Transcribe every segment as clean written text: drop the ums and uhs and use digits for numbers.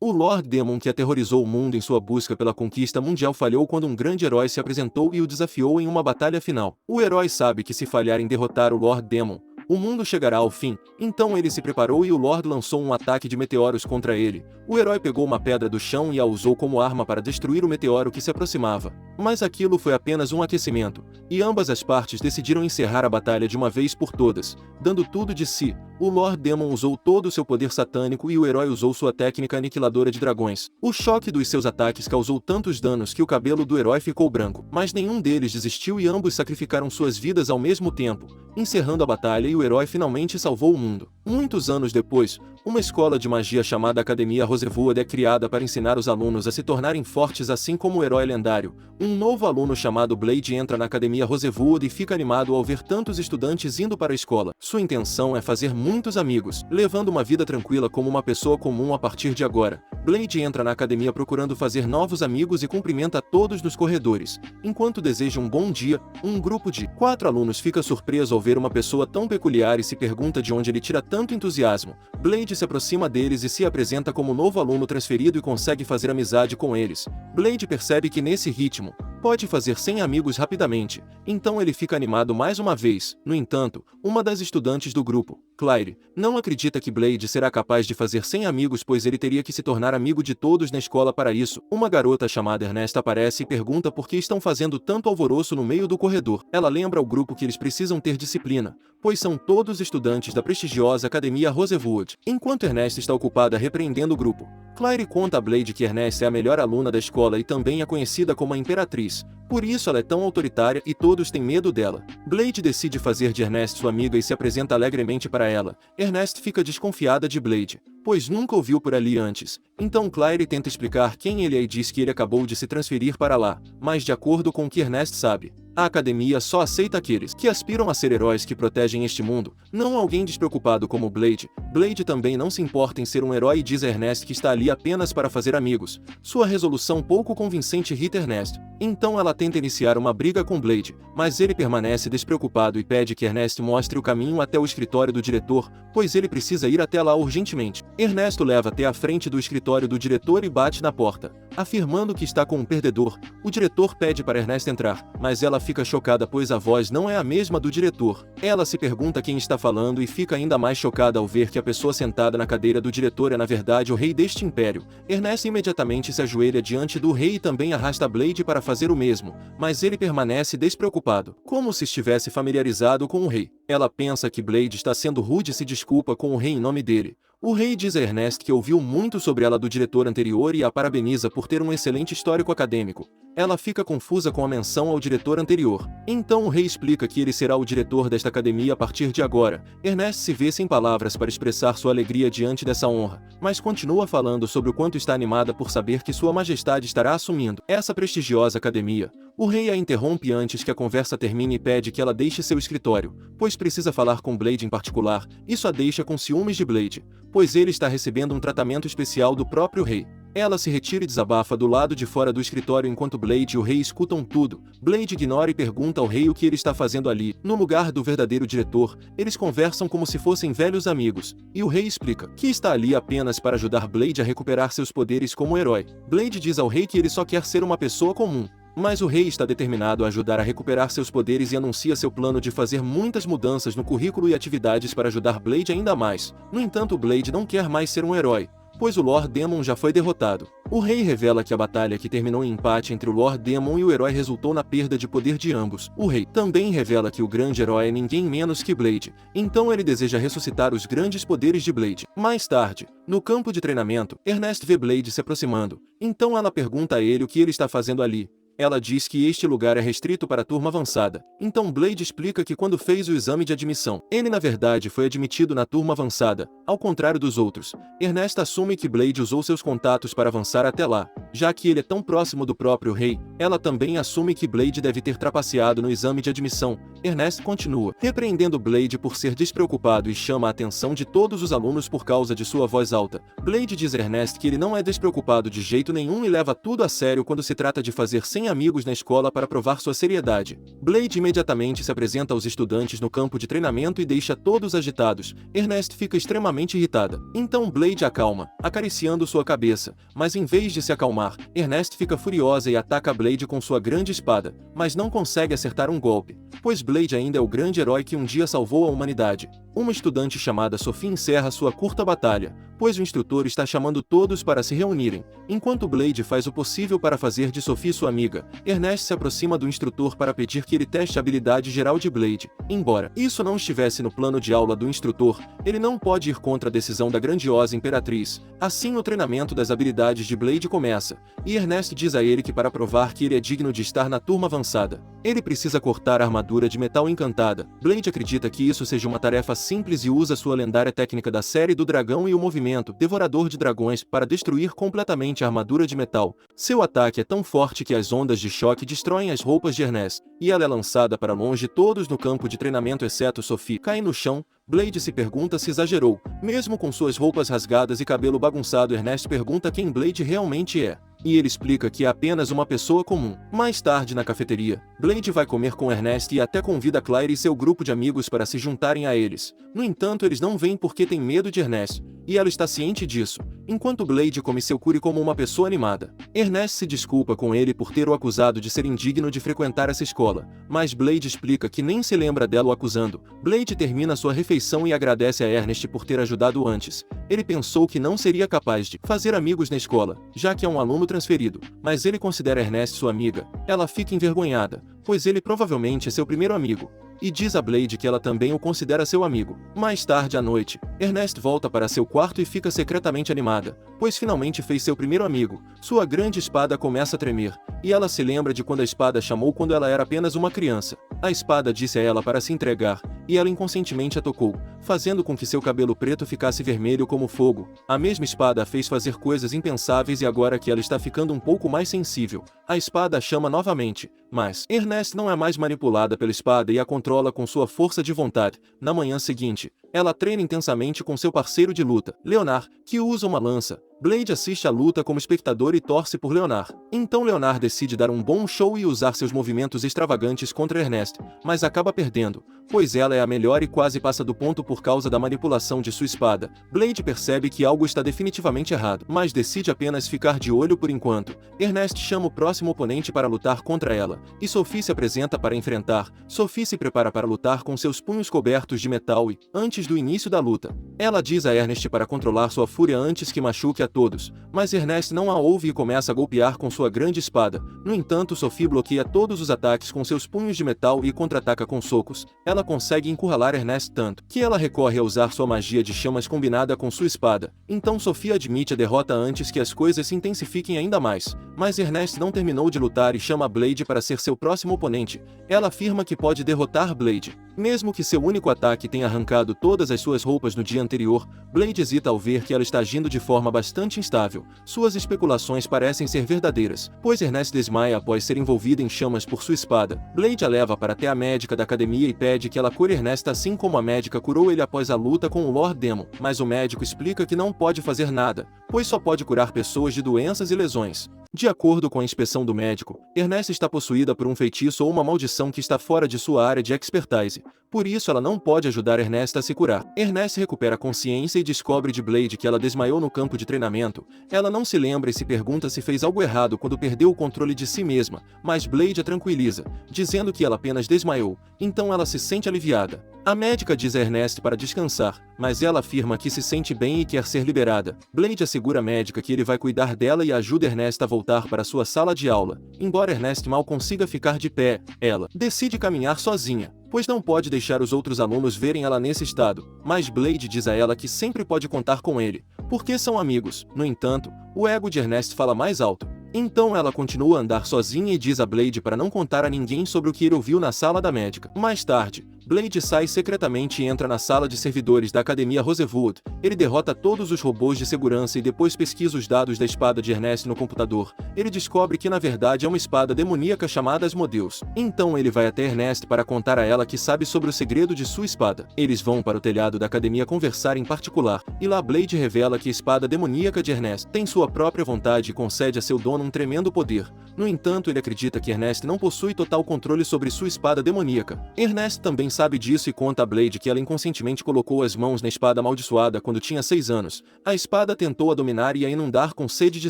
O Lord Demon, que aterrorizou o mundo em sua busca pela conquista mundial, falhou quando um grande herói se apresentou e o desafiou em uma batalha final. O herói sabe que se falhar em derrotar o Lord Demon, o mundo chegará ao fim, então ele se preparou e o Lord lançou um ataque de meteoros contra ele. O herói pegou uma pedra do chão e a usou como arma para destruir o meteoro que se aproximava. Mas aquilo foi apenas um aquecimento, e ambas as partes decidiram encerrar a batalha de uma vez por todas, dando tudo de si. O Lord Demon usou todo o seu poder satânico e o herói usou sua técnica aniquiladora de dragões. O choque dos seus ataques causou tantos danos que o cabelo do herói ficou branco, mas nenhum deles desistiu e ambos sacrificaram suas vidas ao mesmo tempo, encerrando a batalha, e o herói finalmente salvou o mundo. Muitos anos depois, uma escola de magia chamada Academia Rosewood é criada para ensinar os alunos a se tornarem fortes assim como o herói lendário. Um novo aluno chamado Blade entra na Academia Rosewood e fica animado ao ver tantos estudantes indo para a escola. Sua intenção é fazer muitos amigos, levando uma vida tranquila como uma pessoa comum a partir de agora. Blade entra na academia procurando fazer novos amigos e cumprimenta a todos nos corredores. Enquanto deseja um bom dia, um grupo de 4 alunos fica surpreso ao ver uma pessoa tão peculiar e se pergunta de onde ele tira tanto entusiasmo. Blade se aproxima deles e se apresenta como novo aluno transferido e consegue fazer amizade com eles. Blade percebe que nesse ritmo, pode fazer 100 amigos rapidamente, então ele fica animado mais uma vez. No entanto, uma das estudantes do grupo, Claire, não acredita que Blade será capaz de fazer 100 amigos, pois ele teria que se tornar amigo de todos na escola para isso. Uma garota chamada Ernest aparece e pergunta por que estão fazendo tanto alvoroço no meio do corredor. Ela lembra ao grupo que eles precisam ter disciplina, pois são todos estudantes da prestigiosa Academia Rosewood. Enquanto Ernest está ocupada repreendendo o grupo, Claire conta a Blade que Ernest é a melhor aluna da escola e também é conhecida como a Imperatriz. Por isso ela é tão autoritária e todos têm medo dela. Blade decide fazer de Ernest sua amiga e se apresenta alegremente para ela. Ernest fica desconfiada de Blade, pois nunca o viu por ali antes. Então Claire tenta explicar quem ele é e diz que ele acabou de se transferir para lá, mas de acordo com o que Ernest sabe, a academia só aceita aqueles que aspiram a ser heróis que protegem este mundo, não alguém despreocupado como Blade. Blade também não se importa em ser um herói e diz a Ernest que está ali apenas para fazer amigos. Sua resolução pouco convincente irrita Ernest. Então ela tenta iniciar uma briga com Blade, mas ele permanece despreocupado e pede que Ernest mostre o caminho até o escritório do diretor, pois ele precisa ir até lá urgentemente. Ernesto leva até a frente do escritório do diretor e bate na porta, afirmando que está com um perdedor. O diretor pede para Ernest entrar, mas ela fica chocada pois a voz não é a mesma do diretor. Ela se pergunta quem está falando e fica ainda mais chocada ao ver que a pessoa sentada na cadeira do diretor é na verdade o rei deste império. Ernest imediatamente se ajoelha diante do rei e também arrasta Blade para fazer o mesmo, mas ele permanece despreocupado, como se estivesse familiarizado com o rei. Ela pensa que Blade está sendo rude e se desculpa com o rei em nome dele. O rei diz a Ernest que ouviu muito sobre ela do diretor anterior e a parabeniza por ter um excelente histórico acadêmico. Ela fica confusa com a menção ao diretor anterior. Então o rei explica que ele será o diretor desta academia a partir de agora. Ernest se vê sem palavras para expressar sua alegria diante dessa honra, mas continua falando sobre o quanto está animada por saber que sua majestade estará assumindo essa prestigiosa academia. O rei a interrompe antes que a conversa termine e pede que ela deixe seu escritório, pois precisa falar com Blade em particular. Isso a deixa com ciúmes de Blade, pois ele está recebendo um tratamento especial do próprio rei. Ela se retira e desabafa do lado de fora do escritório enquanto Blade e o rei escutam tudo. Blade ignora e pergunta ao rei o que ele está fazendo ali. No lugar do verdadeiro diretor, eles conversam como se fossem velhos amigos, e o rei explica que está ali apenas para ajudar Blade a recuperar seus poderes como herói. Blade diz ao rei que ele só quer ser uma pessoa comum, mas o rei está determinado a ajudar a recuperar seus poderes e anuncia seu plano de fazer muitas mudanças no currículo e atividades para ajudar Blade ainda mais. No entanto, Blade não quer mais ser um herói, pois o Lord Demon já foi derrotado. O rei revela que a batalha que terminou em empate entre o Lord Demon e o herói resultou na perda de poder de ambos. O rei também revela que o grande herói é ninguém menos que Blade, então ele deseja ressuscitar os grandes poderes de Blade. Mais tarde, no campo de treinamento, Ernest vê Blade se aproximando, então ela pergunta a ele o que ele está fazendo ali. Ela diz que este lugar é restrito para a turma avançada. Então Blade explica que quando fez o exame de admissão, ele na verdade foi admitido na turma avançada, ao contrário dos outros. Ernest assume que Blade usou seus contatos para avançar até lá. Já que ele é tão próximo do próprio rei, ela também assume que Blade deve ter trapaceado no exame de admissão. Ernest continua repreendendo Blade por ser despreocupado e chama a atenção de todos os alunos por causa de sua voz alta. Blade diz a Ernest que ele não é despreocupado de jeito nenhum e leva tudo a sério quando se trata de fazer 100 tem amigos na escola para provar sua seriedade. Blade imediatamente se apresenta aos estudantes no campo de treinamento e deixa todos agitados. Ernest fica extremamente irritada. Então Blade acalma, acariciando sua cabeça, mas em vez de se acalmar, Ernest fica furiosa e ataca Blade com sua grande espada, mas não consegue acertar um golpe, pois Blade ainda é o grande herói que um dia salvou a humanidade. Uma estudante chamada Sophie encerra sua curta batalha, pois o instrutor está chamando todos para se reunirem. Enquanto Blade faz o possível para fazer de Sophie sua amiga, Ernest se aproxima do instrutor para pedir que ele teste a habilidade geral de Blade. Embora isso não estivesse no plano de aula do instrutor, ele não pode ir contra a decisão da grandiosa Imperatriz. Assim o treinamento das habilidades de Blade começa, e Ernest diz a ele que para provar que ele é digno de estar na turma avançada, ele precisa cortar a armadura de metal encantada. Blade acredita que isso seja uma tarefa simples e usa sua lendária técnica da série do dragão e o movimento Devorador de Dragões para destruir completamente a armadura de metal. Seu ataque é tão forte que as ondas de choque destroem as roupas de Ernest, e ela é lançada para longe. Todos no campo de treinamento exceto Sophie caem no chão. Blade se pergunta se exagerou. Mesmo com suas roupas rasgadas e cabelo bagunçado, Ernest pergunta quem Blade realmente é. E ele explica que é apenas uma pessoa comum. Mais tarde na cafeteria, Blade vai comer com Ernest e até convida Claire e seu grupo de amigos para se juntarem a eles. No entanto, eles não vêm porque têm medo de Ernest, e ela está ciente disso, enquanto Blade come seu curry como uma pessoa animada. Ernest se desculpa com ele por ter o acusado de ser indigno de frequentar essa escola, mas Blade explica que nem se lembra dela o acusando. Blade termina sua refeição e agradece a Ernest por ter ajudado antes. Ele pensou que não seria capaz de fazer amigos na escola, já que é um aluno transferido, mas ele considera Ernest sua amiga. Ela fica envergonhada, pois ele provavelmente é seu primeiro amigo, e diz a Blade que ela também o considera seu amigo. Mais tarde à noite, Ernest volta para seu quarto e fica secretamente animada, pois finalmente fez seu primeiro amigo. Sua grande espada começa a tremer, e ela se lembra de quando a espada chamou quando ela era apenas uma criança. A espada disse a ela para se entregar, e ela inconscientemente a tocou, fazendo com que seu cabelo preto ficasse vermelho como fogo. A mesma espada a fez fazer coisas impensáveis, e agora que ela está ficando um pouco mais sensível, a espada a chama novamente, mas Ernest não é mais manipulada pela espada e a controla com sua força de vontade. Na manhã seguinte, ela treina intensamente com seu parceiro de luta, Leonard, que usa uma lança. Blade assiste à luta como espectador e torce por Leonard. Então Leonard decide dar um bom show e usar seus movimentos extravagantes contra Ernest, mas acaba perdendo, pois ela é a melhor e quase passa do ponto por causa da manipulação de sua espada. Blade percebe que algo está definitivamente errado, mas decide apenas ficar de olho por enquanto. Ernest chama o próximo oponente para lutar contra ela, e Sophie se apresenta para enfrentar. Sophie se prepara para lutar com seus punhos cobertos de metal e, antes do início da luta, ela diz a Ernest para controlar sua fúria antes que machuque a todos, mas Ernest não a ouve e começa a golpear com sua grande espada. No entanto, Sophie bloqueia todos os ataques com seus punhos de metal e contra-ataca com socos. Ela consegue encurralar Ernest tanto que ela recorre a usar sua magia de chamas combinada com sua espada. Então Sophie admite a derrota antes que as coisas se intensifiquem ainda mais, mas Ernest não terminou de lutar e chama Blade para ser seu próximo oponente. Ela afirma que pode derrotar Blade, mesmo que seu único ataque tenha arrancado todas as suas roupas no dia anterior. Blade hesita ao ver que ela está agindo de forma bastante instável. Suas especulações parecem ser verdadeiras, pois Ernest desmaia após ser envolvida em chamas por sua espada. Blade a leva para até a médica da academia e pede que ela cure Ernest assim como a médica curou ele após a luta com o Lord Demon, mas o médico explica que não pode fazer nada, pois só pode curar pessoas de doenças e lesões. De acordo com a inspeção do médico, Ernest está possuída por um feitiço ou uma maldição que está fora de sua área de expertise. Por isso ela não pode ajudar Ernest a se curar. Ernest recupera a consciência e descobre de Blade que ela desmaiou no campo de treinamento. Ela não se lembra e se pergunta se fez algo errado quando perdeu o controle de si mesma, mas Blade a tranquiliza, dizendo que ela apenas desmaiou. Então ela se sente aliviada. A médica diz a Ernest para descansar, mas ela afirma que se sente bem e quer ser liberada. Blade assegura a médica que ele vai cuidar dela e ajuda Ernest a voltar para sua sala de aula. Embora Ernest mal consiga ficar de pé, ela decide caminhar sozinha, pois não pode deixar os outros alunos verem ela nesse estado. Mas Blade diz a ela que sempre pode contar com ele, porque são amigos. No entanto, o ego de Ernest fala mais alto. Então ela continua a andar sozinha e diz a Blade para não contar a ninguém sobre o que ele ouviu na sala da médica. Mais tarde, Blade sai secretamente e entra na sala de servidores da Academia Rosewood. Ele derrota todos os robôs de segurança e depois pesquisa os dados da espada de Ernest no computador. Ele descobre que na verdade é uma espada demoníaca chamada Asmodeus. Então ele vai até Ernest para contar a ela que sabe sobre o segredo de sua espada. Eles vão para o telhado da academia conversar em particular, e lá Blade revela que a espada demoníaca de Ernest tem sua própria vontade e concede a seu dono um tremendo poder. No entanto, ele acredita que Ernest não possui total controle sobre sua espada demoníaca. Ernest também sabe disso e conta a Blade que ela inconscientemente colocou as mãos na espada amaldiçoada quando tinha 6 anos. A espada tentou a dominar e a inundar com sede de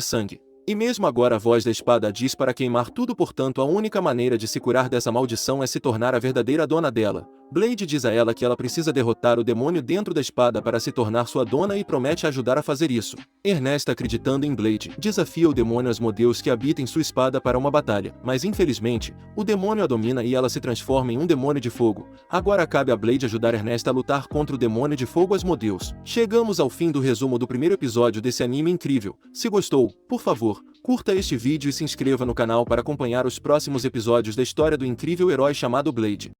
sangue. E mesmo agora a voz da espada diz para queimar tudo, portanto a única maneira de se curar dessa maldição é se tornar a verdadeira dona dela. Blade diz a ela que ela precisa derrotar o demônio dentro da espada para se tornar sua dona e promete ajudar a fazer isso. Ernest, acreditando em Blade, desafia o demônio Asmodeus que habita em sua espada para uma batalha, mas infelizmente, o demônio a domina e ela se transforma em um demônio de fogo. Agora cabe a Blade ajudar Ernest a lutar contra o demônio de fogo Asmodeus. Chegamos ao fim do resumo do primeiro episódio desse anime incrível. Se gostou, por favor, curta este vídeo e se inscreva no canal para acompanhar os próximos episódios da história do incrível herói chamado Blade.